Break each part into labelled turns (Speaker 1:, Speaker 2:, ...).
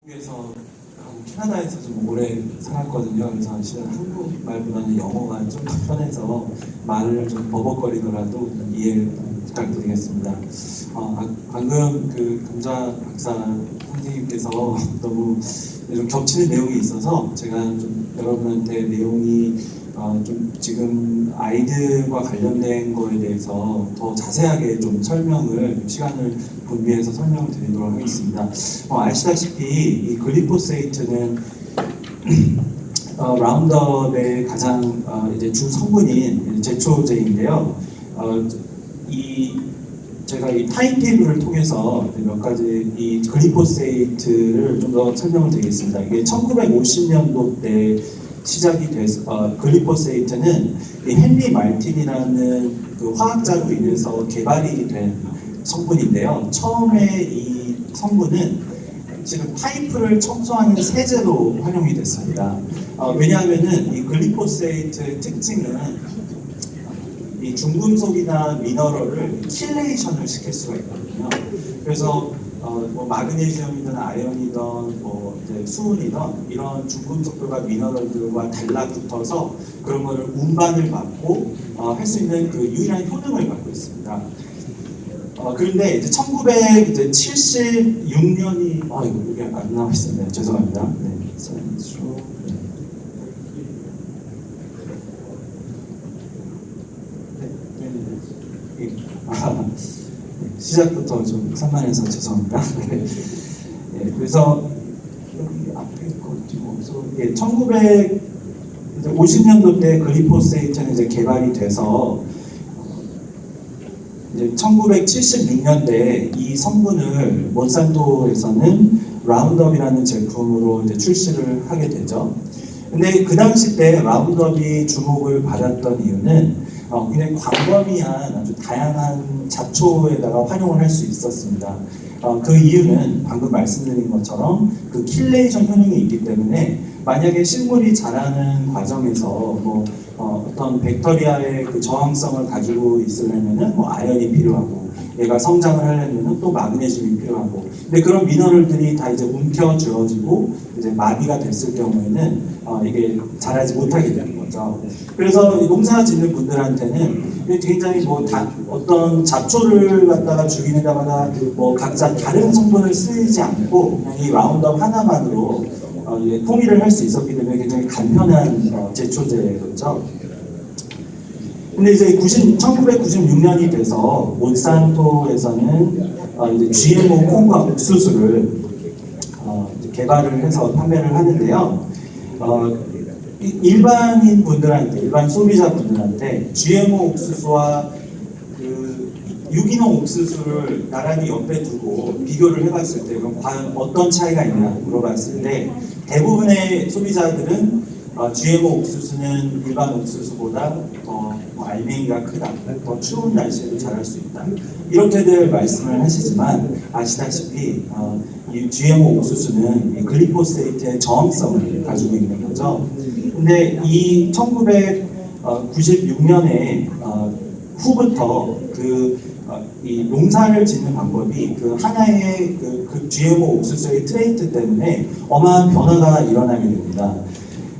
Speaker 1: 한국에서 캐나다에서 좀 오래 살았거든요. 그래서 사실은 한국말보다는 영어가 좀 더 편해서 말을 좀 버벅거리더라도 이해 부탁드리겠습니다. 방금 그 감자 박사 선생님께서 너무 좀 겹치는 내용이 있어서 제가 좀 여러분한테 내용이 좀 지금 아이들과 관련된 거에 대해서 더 자세하게 좀 설명을 시간을 분비해서 설명을 드리도록 하겠습니다. 아시다시피 이 글리포세이트는 라운드업의 가장 이제 주 성분인 제초제인데요. 제가 이 타임테이블을 통해서 몇 가지 이 글리포세이트를 좀 더 설명을 드리겠습니다. 이게 1950년도 때 시작이 돼서 글리포세이트는 이 헨리 말틴이라는 그 화학자로 인해서 개발이 된 성분인데요. 처음에 이 성분은 지금 파이프를 청소하는 세제로 활용이 됐습니다. 왜냐하면은 이 글리포세이트의 특징은 이 중금속이나 미너럴을 킬레이션을 시킬 수가 있거든요. 그래서 뭐 마그네슘이든 아연이든 뭐 이제 수은이든 이런 중금속들과 미너럴들과 달라붙어서 그런 거를 운반을 막고 할 수 있는 그 유일한 효능을 갖고 있습니다. 그런데 이제 1976년이 이거 여기 안 나와 있습니다. 죄송합니다. 네. 시작부터 좀 산만해서 죄송합니다. 네. 그래서 여기 앞에 거 지금 없어. 1950년도 때 글리포세이트는 이제 개발이 돼서 이제 1976년대 이 성분을 몬산토에서는 라운드업이라는 제품으로 이제 출시를 하게 되죠. 근데 그 당시 때 라운드업이 주목을 받았던 이유는 굉장히 광범위한 아주 다양한 잡초에다가 활용을 할 수 있었습니다. 그 이유는 방금 말씀드린 것처럼 그 킬레이션 효능이 있기 때문에 만약에 식물이 자라는 과정에서 어떤 백테리아의 그 저항성을 가지고 있으려면은 아연이 필요하고 얘가 성장을 하려면은 또 마그네슘이 필요하고 근데 그런 미너럴들이 다 이제 움켜쥐어지고 이제 마비가 됐을 경우에는 이게 자라지 못하게 되는 거죠. 그래서 농사 짓는 분들한테는 굉장히 어떤 잡초를 갖다가 죽이는 데마다 각자 다른 성분을 쓰지 않고 그냥 이 라운드업 하나만으로 통일을 할 수 있었기 때문에 굉장히 간편한 제초제였죠. 근데 이제 1996년이 돼서 몬산토에서는 이제 GMO 콩과 옥수수를 개발을 해서 판매를 하는데요. 일반인 분들한테, 일반 소비자 분들한테 GMO 옥수수와 그 유기농 옥수수를 나란히 옆에 두고 비교를 해봤을 때 그럼 과연 어떤 차이가 있냐 물어봤을 때 대부분의 소비자들은 GMO 옥수수는 일반 옥수수보다 더 알맹이가 크다, 더 추운 날씨에도 자랄 수 있다 이렇게들 말씀을 하시지만 아시다시피 이 GMO 옥수수는 이 글리포세이트의 저항성을 가지고 있는 거죠. 근데 이 1996년에 후부터 이 농사를 짓는 방법이 그 하나의 그 GMO 옥수수의 트레이트 때문에 어마어마한 변화가 일어나게 됩니다.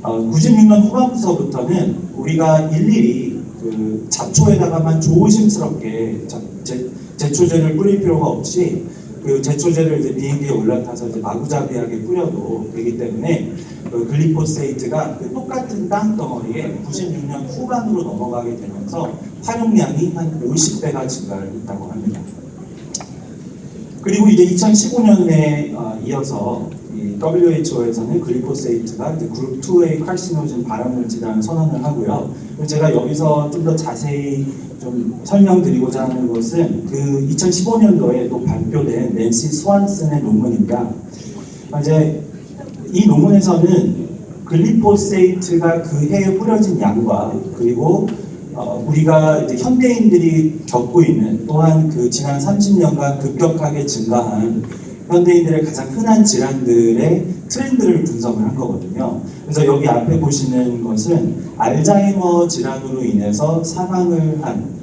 Speaker 1: 96년 후반부터부터는 우리가 일일이 그 잡초에다가만 조심스럽게 제초제를 뿌릴 필요가 없이 그 제초제를 이제 비행기에 올라타서 이제 마구잡이하게 뿌려도 되기 때문에 그 글리포세이트가 그 똑같은 땅덩어리에 96년 후반으로 넘어가게 되면서 활용량이 한 50배가 증가했다고 합니다. 그리고 이제 2015년에 이어서 이 WHO에서는 글리포세이트가 이제 그룹 2의 칼시노진 발암물질이라는 선언을 하고요. 제가 여기서 좀 더 자세히 좀 설명드리고자 하는 것은 그 2015년도에 또 발표된 낸시 스완슨의 논문입니다. 이제 이 논문에서는 글리포세이트가 그 해에 뿌려진 양과 그리고 우리가 이제 현대인들이 겪고 있는 또한 그 지난 30년간 급격하게 증가한 현대인들의 가장 흔한 질환들의 트렌드를 분석을 한 거거든요. 그래서 여기 앞에 보시는 것은 알츠하이머 질환으로 인해서 사망을 한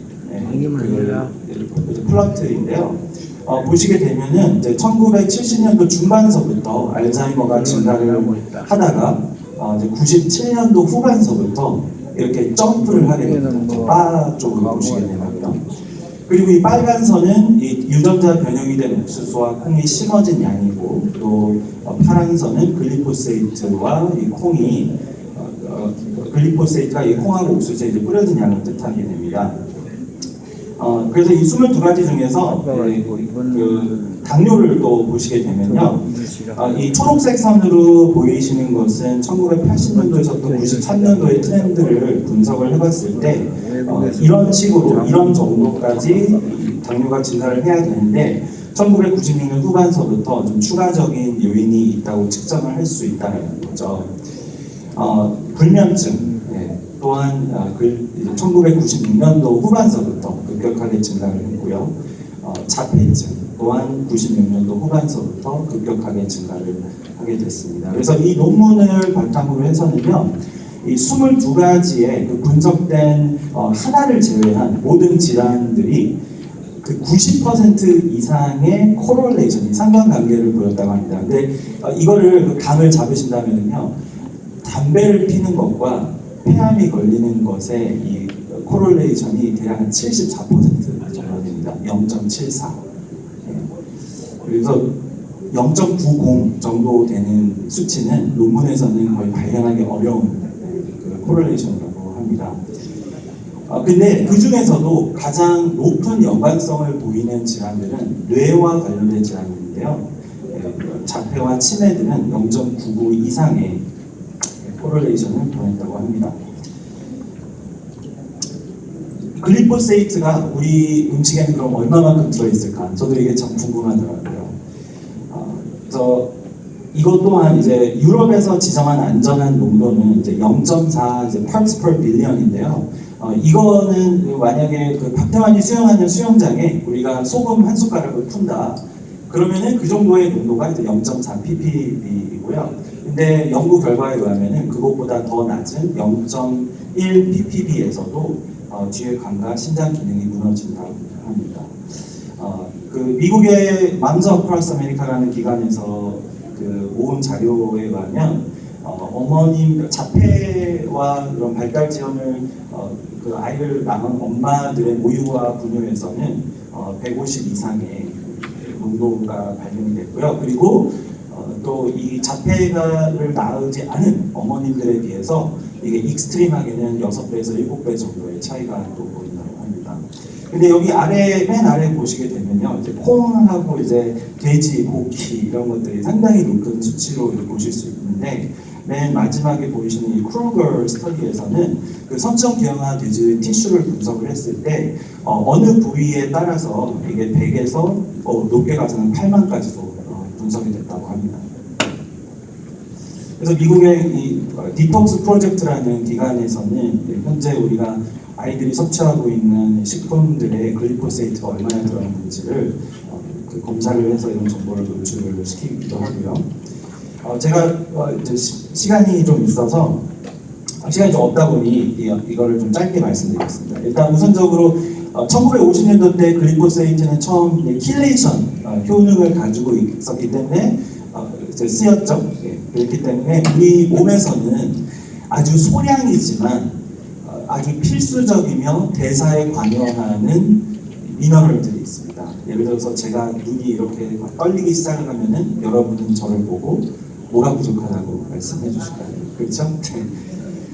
Speaker 1: 플러트인데요. 보시게 되면은 이제 1970년도 중반서부터 알츠하이머가 증가를 하다가 이제 97년도 후반서부터 이렇게 점프를 하게 됩니다. 바 쪽으로 보시게 되면요. 그리고 이 빨간 선은 이 유전자 변형이 된 옥수수와 콩이 심어진 양이고, 또 파란 선은 글리포세이트와 이 콩이 글리포세이트가 이 콩하고 옥수수에 이제 뿌려진 양을 뜻하게 됩니다. 그래서 이 22가지 중에서 그 당뇨를 또 보시게 되면요, 이 초록색 선으로 보이시는 것은 1980년도에서 또 93년도의 트렌드를 분석을 해봤을 때 이런 식으로 이런 정도까지 당뇨가 증가를 해야 되는데 1996년 후반서부터 좀 추가적인 요인이 있다고 측정을 할 수 있다는 거죠. 불면증 또한 1996년도 후반서부터 급격하게 증가를 했고요. 자폐증 또한 96년도 후반서부터 급격하게 증가를 하게 됐습니다. 그래서 이 논문을 바탕으로 해서는요, 이 22가지의 그 분석된 하나를 제외한 모든 질환들이 그 90% 이상의 코롤레이션이 상관관계를 보였다고 합니다. 근데 이거를 그 감을 잡으신다면요, 담배를 피는 것과 폐암이 걸리는 것의 이 코롤레이션이 대략 한 74% 정도 됩니다. 0.74. 그래서 0.90 정도 되는 수치는 논문에서는 거의 발견하기 어려운 그 코롤레이션이라고 합니다. 근데 그 중에서도 가장 높은 연관성을 보이는 질환들은 뇌와 관련된 질환인데요. 자폐와 치매들은 0.99 이상의 코롤레이션을 보냈다고 합니다. 글리포세이트가 우리 음식에는 그럼 얼마만큼 들어있을까? 저도 이게 참 궁금하더라고요. 그래서 이것 또한 이제 유럽에서 지정한 안전한 농도는 이제 0.4 이제 parts per billion인데요. 이거는 만약에 그 박태환이 수영하는 수영장에 우리가 소금 한 숟가락을 푼다. 그러면은 그 정도의 농도가 이제 0.4 ppb이고요. 근데 연구 결과에 의하면은 그것보다 더 낮은 0.1 ppb에서도 뒤의 감과 신장 기능이 무너진다고 합니다. 그 미국의 맘스 어크로스 아메리카라는 기관에서 그 모은 자료에 의하면 어머님 자폐와 이런 발달 지연을 그 아이를 낳은 엄마들의 모유와 분유에서는 150 이상의 농도가 발견이 됐고요. 그리고 또 이 자폐를 낳지 않은 어머님들에 비해서 이게 익스트림하게는 6배에서 7배 정도의 차이가 또 보인다고 합니다. 근데 여기 맨 아래 보시게 되면요, 이제 콩하고 이제 돼지, 고기 이런 것들이 상당히 높은 수치로 보실 수 있는데, 맨 마지막에 보이시는 이 크루거 스터디에서는 그 선천 기형아 돼지 티슈를 분석을 했을 때 어느 부위에 따라서 이게 100에서 높게 가서는 8만까지도 분석이 됐다고 합니다. 그래서 미국의 이 디톡스 프로젝트라는 기관에서는 현재 우리가 아이들이 섭취하고 있는 식품들의 글리포세이트가 얼마나 들어있는지를 그 검사를 해서 이런 정보를 노출을 시키기도 하고요. 제가 이제 시간이 좀 있어서 시간이 좀 없다 보니 이거를 좀 짧게 말씀드리겠습니다. 일단 우선적으로 1950년도 때 글리포세이트는 처음 킬레이션 효능을 가지고 있었기 때문에 쓰였죠. 그렇기 때문에 우리 몸에서는 아주 소량이지만 아주 필수적이며 대사에 관여하는 미너럴들이 있습니다. 예를 들어서 제가 눈이 이렇게 떨리기 시작을 하면은 여러분은 저를 보고 뭐가 부족하다고 말씀해 주실까요? 그렇죠?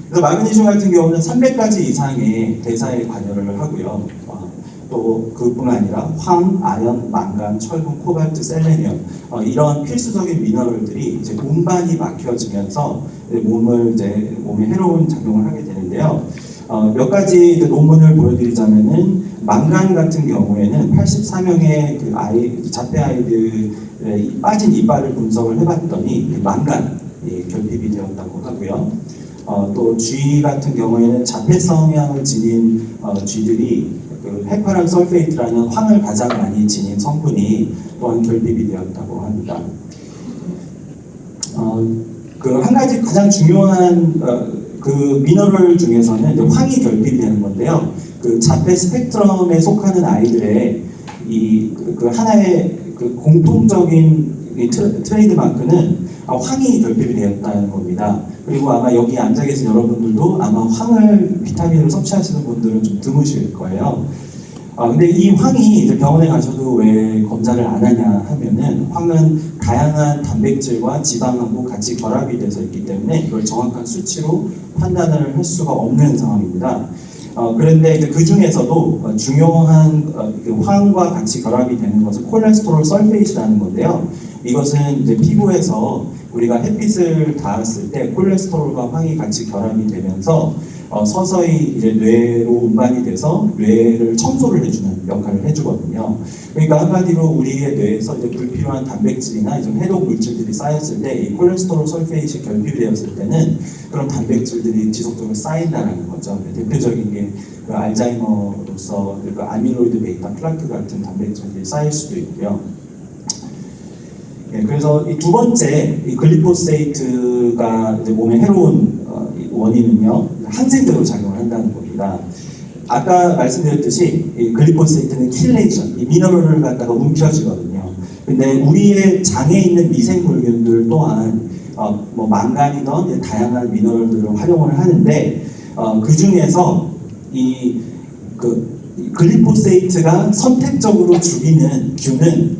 Speaker 1: 그래서 마그네슘 같은 경우는 300가지 이상의 대사에 관여를 하고요. 또 그뿐 아니라 황, 아연, 망간, 철분, 코발트, 셀레늄 이런 필수적인 미너럴들이 이제 운반이 막혀지면서 몸에 해로운 작용을 하게 되는데요. 몇 가지 이제 논문을 보여드리자면은 망간 같은 경우에는 84명의 그 자폐 아이들의 빠진 이빨을 분석을 해봤더니 망간이 결핍이 되었다고 하고요. 또 쥐 같은 경우에는 자폐 성향을 지닌 쥐들이 그 헤파랑 설페이트라는 황을 가장 많이 지닌 성분이 또한 결핍이 되었다고 합니다. 그 한 가지 가장 중요한 그 미너럴 중에서는 황이 결핍이 되는 건데요. 그 자폐 스펙트럼에 속하는 아이들의 그 하나의 그 공통적인 트레이드 마크는 황이 결핍이 되었다는 겁니다. 그리고 아마 여기 앉아 계신 여러분들도 아마 황을 비타민을 섭취하시는 분들은 좀 드무실 거예요. 근데 이 황이 이제 병원에 가셔도 왜 검사를 안 하냐 하면은 황은 다양한 단백질과 지방하고 같이 결합이 돼서 있기 때문에 이걸 정확한 수치로 판단을 할 수가 없는 상황입니다. 그런데 이제 그 중에서도 중요한 그 황과 같이 결합이 되는 것은 콜레스테롤 설페이트라는 건데요. 이것은 이제 피부에서 우리가 햇빛을 닿았을 때 콜레스테롤과 황이 같이 결합이 되면서 서서히 이제 뇌로 운반이 돼서 뇌를 청소를 해주는 역할을 해주거든요. 그러니까 한마디로 우리의 뇌에서 이제 불필요한 단백질이나 이제 해독 물질들이 쌓였을 때 이 콜레스테롤 설페이트가 결핍이 되었을 때는 그런 단백질들이 지속적으로 쌓인다는 거죠. 대표적인 게 그 알츠하이머로서 그 아밀로이드 베이타 플라크 같은 단백질들이 쌓일 수도 있고요. 그래서 이 두 번째 이 글리포세이트가 이제 몸에 해로운 원인은요, 항생제로 작용을 한다는 겁니다. 아까 말씀드렸듯이 이 글리포세이트는 킬레이션, 이 미너럴을 갖다가 움켜쥐거든요. 근데 우리의 장에 있는 미생물균들 또한 뭐 망간이든 다양한 미너럴들을 활용을 하는데 그 중에서 이 글리포세이트가 선택적으로 죽이는 균은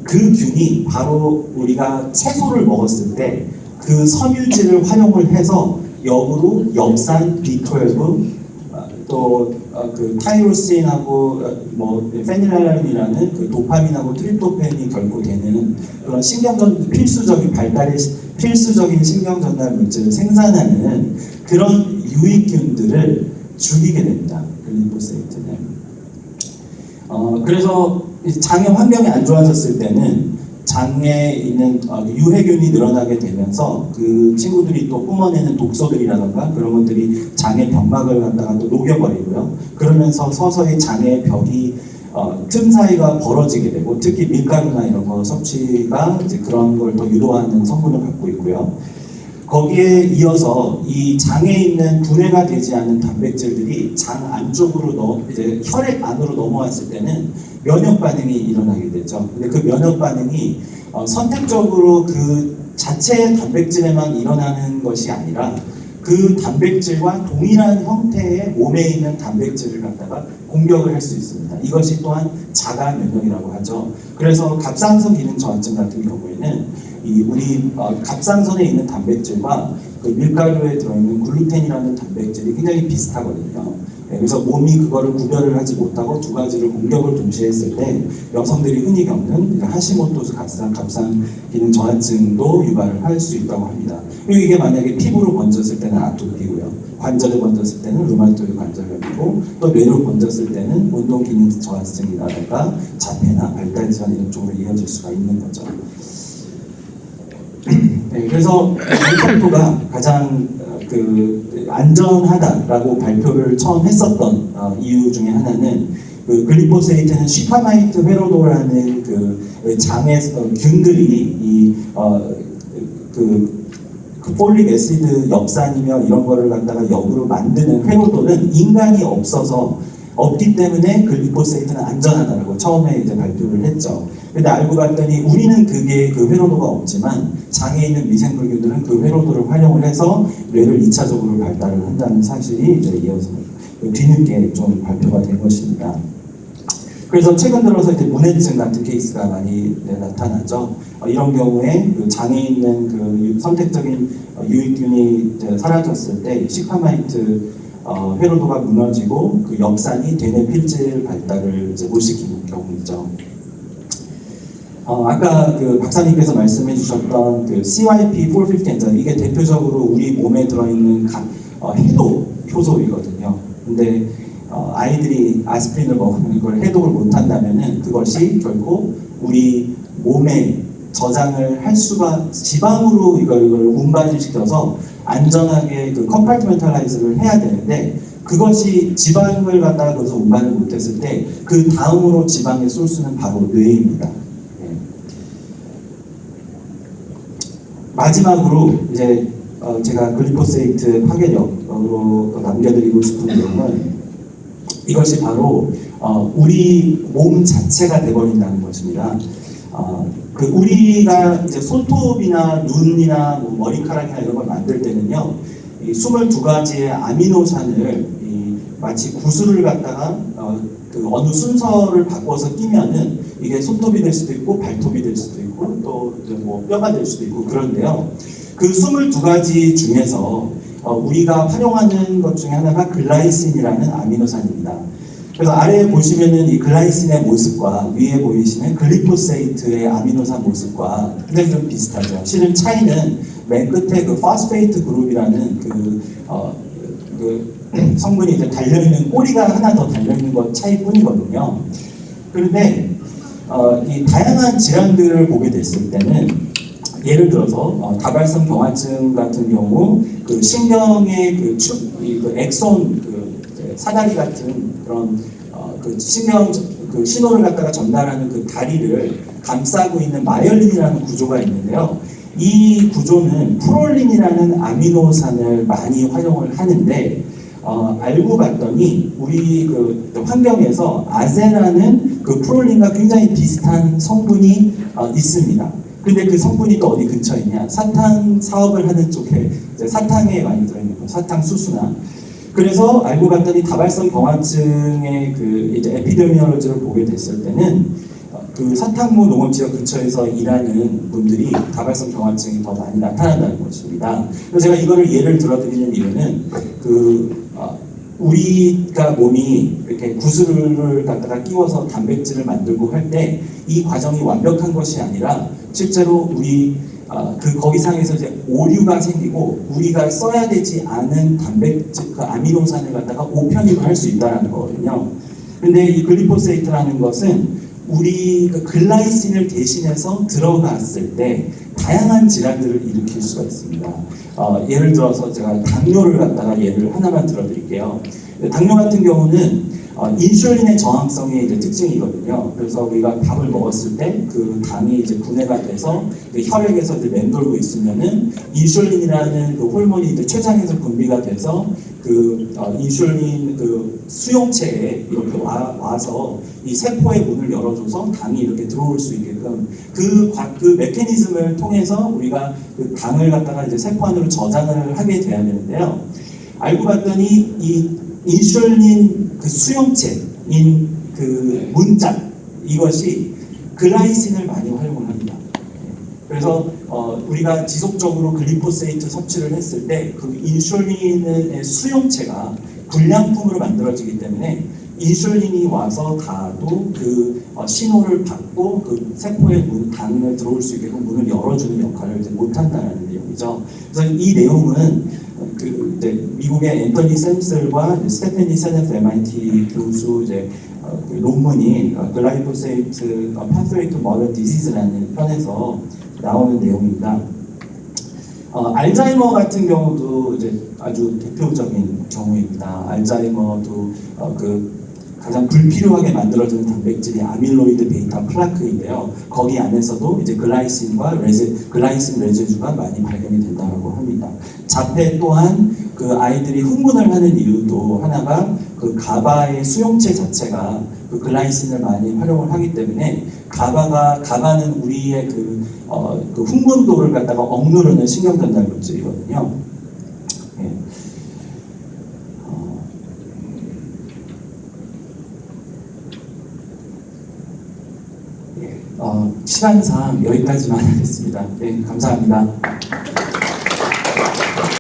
Speaker 1: 그 균이 바로 우리가 채소를 먹었을 때 그 섬유질을 활용을 해서 역으로 엽산, B12, 또 그 타이로신하고 뭐 페니랄란이라는 그 도파민하고 트립토펜이 결고되는 그런 신경전 필수적인 발달의 필수적인 신경 전달 물질을 생산하는 그런 유익균들을 죽이게 됩니다. 글리포세이트는. 그래서 장의 환경이 안 좋아졌을 때는 장에 있는 유해균이 늘어나게 되면서 그 친구들이 또 뿜어내는 독소들이라던가 그런 것들이 장의 병막을 갖다가 또 녹여버리고요. 그러면서 서서히 장의 벽이 틈 사이가 벌어지게 되고 특히 밀가루나 이런 거 섭취가 이제 그런 걸 더 유도하는 성분을 갖고 있고요. 거기에 이어서 이 장에 있는 분해가 되지 않은 단백질들이 장 안쪽으로 이제 혈액 안으로 넘어왔을 때는 면역 반응이 일어나게 되죠. 근데 그 면역 반응이 선택적으로 그 자체의 단백질에만 일어나는 것이 아니라 그 단백질과 동일한 형태의 몸에 있는 단백질을 갖다가 공격을 할 수 있습니다. 이것이 또한 자가 면역이라고 하죠. 그래서 갑상선 기능 저하증 같은 경우에는 우리 갑상선에 있는 단백질과 그 밀가루에 들어있는 글루텐이라는 단백질이 굉장히 비슷하거든요. 그래서 몸이 그거를 구별을 하지 못하고 두 가지를 공격을 동시에 했을 때 여성들이 흔히 겪는 하시모토 갑상 기능 저하증도 유발을 할 수 있다고 합니다. 그리고 이게 만약에 피부로 번졌을 때는 아토피고요. 관절에 번졌을 때는 루마토이드 관절염이고 또 뇌로 번졌을 때는 운동 기능 저하증이라든가 자폐나 발달 질환 이런 쪽으로 이어질 수가 있는 거죠. 네, 그래서 몬산토가 가장 안전하다라고 발표를 처음 했었던 이유 중에 하나는 그 글리포세이트는 시파마이트 회로도라는 그 장의 균들이 그 폴릭 애시드 엽산이며 이런 거를 갖다가 역으로 만드는 회로도는 인간이 없기 때문에 글리포세이트는 안전하다고 처음에 이제 발표를 했죠. 근데 알고 봤더니 우리는 그게 그 회로도가 없지만 장에 있는 미생물균들은 그 회로도를 활용을 해서 뇌를 2차적으로 발달을 한다는 사실이 이제 이어서 뒤늦게 좀 발표가 된 것입니다. 그래서 최근 들어서 이제 문해증 같은 케이스가 많이 나타나죠. 이런 경우에 그 장에 있는 그 선택적인 유익균이 이제 사라졌을 때 시카마이트 회로도가 무너지고 그 엽산이 대뇌 필질 발달을 이제 못 시키는 경우이죠. 아까 그 박사님께서 말씀해 주셨던 그 CYP450 엔자임 이게 대표적으로 우리 몸에 들어있는 해독 효소이거든요. 근데 아이들이 아스피린을 먹으면 이걸 해독을 못한다면은 그것이 결코 우리 몸에 저장을 할 수가 지방으로 이걸 운반을 시켜서 안전하게 그 컴파트멘탈라이즈를 해야 되는데 그것이 지방을 갖다가 거기서 운반을 못했을 때 그 다음으로 지방의 소스는 바로 뇌입니다. 네. 마지막으로 이제 제가 글리포세이트 파괴력으로 남겨드리고 싶은 내용은 이것이 바로 우리 몸 자체가 돼버린다는 것입니다. 우리가 이제 손톱이나 눈이나 뭐 머리카락이나 이런 걸 만들 때는요, 이 22가지의 아미노산을 마치 구슬을 갖다가 어느 순서를 바꿔서 끼면은 이게 손톱이 될 수도 있고 발톱이 될 수도 있고 또 뭐 뼈가 될 수도 있고 그런데요. 그 22가지 중에서 우리가 활용하는 것 중에 하나가 글라이신이라는 아미노산입니다. 그래서 아래에 보시면은 이 글라이신의 모습과 위에 보이시는 글리포세이트의 아미노산 모습과 굉장히 좀 비슷하죠. 실은 차이는 맨 끝에 그 파스페이트 그룹이라는 성분이 이제 달려있는 꼬리가 하나 더 달려있는 것 차이뿐이거든요. 그런데 이 다양한 질환들을 보게 됐을 때는 예를 들어서 다발성 경화증 같은 경우 그 신경의 그 엑손 사다리 같은 그런 그 신경 그 신호를 갖다가 전달하는 그 다리를 감싸고 있는 마이올린이라는 구조가 있는데요. 이 구조는 프롤린이라는 아미노산을 많이 활용을 하는데 알고 봤더니 우리 그 환경에서 아제라는 그 프롤린과 굉장히 비슷한 성분이 있습니다. 근데 그 성분이 또 어디 근처에 있냐? 사탕 사업을 하는 쪽에 이제 사탕에 많이 들어있는 거, 사탕 수수나. 그래서 알고 봤더니 다발성 경화증의 그 이제 에피데미올로지를 보게 됐을 때는 그 사탕무 농업지역 근처에서 일하는 분들이 다발성 경화증이 더 많이 나타난다는 것입니다. 그래서 제가 이거를 예를 들어드리는 이유는 우리가 몸이 이렇게 구슬을 갖다가 끼워서 단백질을 만들고 할 때 이 과정이 완벽한 것이 아니라 실제로 우리 거기상에서 이제 오류가 생기고 우리가 써야 되지 않은 단백질, 그 아미노산을 갖다가 오편입을 할 수 있다는 거거든요. 근데 이 글리포세이트라는 것은 우리 그 글라이신을 대신해서 들어갔을 때 다양한 질환들을 일으킬 수가 있습니다. 예를 들어서 제가 당뇨를 갖다가 예를 하나만 들어드릴게요. 당뇨 같은 경우는 인슐린의 저항성이 이제 특징이거든요. 그래서 우리가 밥을 먹었을 때 그 당이 이제 분해가 돼서 그 혈액에서 이제 맴돌고 있으면은 인슐린이라는 그 호르몬이 이제 췌장에서 분비가 돼서 그 인슐린 그 수용체에 이렇게 와서 이 세포의 문을 열어줘서 당이 이렇게 들어올 수 있게끔 그 메커니즘을 통해서 우리가 그 당을 갖다가 이제 세포 안으로 저장을 하게 돼야 되는데요. 알고 봤더니 이 인슐린 그 수용체인 그 문짝 이것이 글라이신을 많이 활용을 합니다. 그래서 우리가 지속적으로 글리포세이트 섭취를 했을 때 그 인슐린의 수용체가 불량품으로 만들어지기 때문에 인슐린이 와서 닿아도 그 신호를 받고 그 세포의 당을 들어올 수 있게끔 문을 열어주는 역할을 이제 못한다는 내용이죠. 그래서 이 내용은 이제 미국의 앤토니 샘슬과 스테파니 세네프 MIT 교수 이제 그 논문이 글라이포세이트 Pathway to Modern Disease라는 편에서 나오는 내용입니다. 알츠하이머 같은 경우도 이제 아주 대표적인 경우입니다. 알츠하이머도 가장 불필요하게 만들어지는 단백질이 아밀로이드 베이타 플라크인데요. 거기 안에서도 이제 글라이신 레지듀가 많이 발견이 된다고 합니다. 자폐 또한 그 아이들이 흥분을 하는 이유도 하나가 그 가바의 수용체 자체가 그 글라이신을 많이 활용을 하기 때문에 가바는 우리의 그 흥분도를 갖다가 억누르는 신경 전달 물질이거든요. 예. 시간상 여기까지만 하겠습니다. 네, 감사합니다.